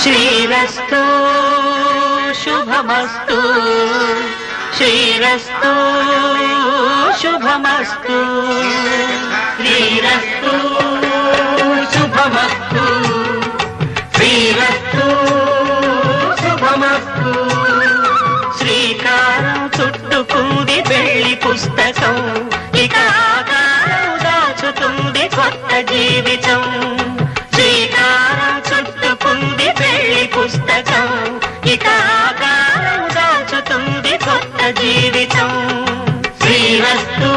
శ్రీరస్తు శుభమస్తు శ్రీరస్తు శుభమస్తు శ్రీరస్తు శుభమస్తు శ్రీరస్తు శుభమస్తు శ్రీకారం చుట్టుకుంది పెళ్లి పుస్తకం ఇక ఆకారం దాచుతుంది కొత్త జీవితం శ్రీకారం చుట్టుకుంది పెళ్లి పుస్తకం ఇక ఆకారం దాచుతుంది కొత్త జీవితం శ్రీరస్తు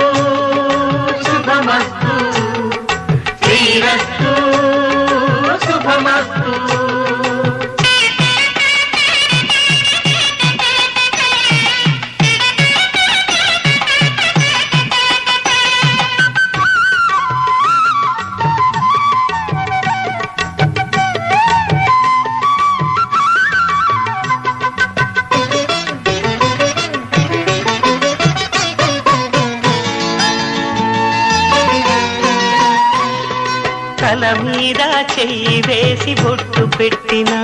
శుభమస్తు శ్రీరస్తు శుభమస్తు తల మీద చెయ్యి వేసి బొట్టు పెట్టినా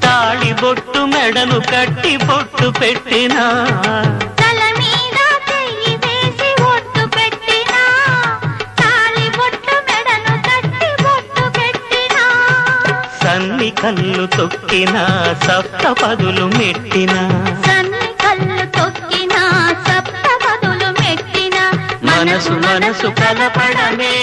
తాళి బొట్టు మెడను కట్టి బొట్టు పెట్టినా తల మీద చెయ్యి వేసి బొట్టు పెట్టినా తాళి బొట్టు మెడను కట్టి బొట్టు పెట్టినా సన్ని కళ్ళు తొక్కినా సప్తపదులు మెట్టినా సన్ని కళ్ళు తొక్కినా సప్తపదులు మెట్టినా మనసు మనసు కలపడమే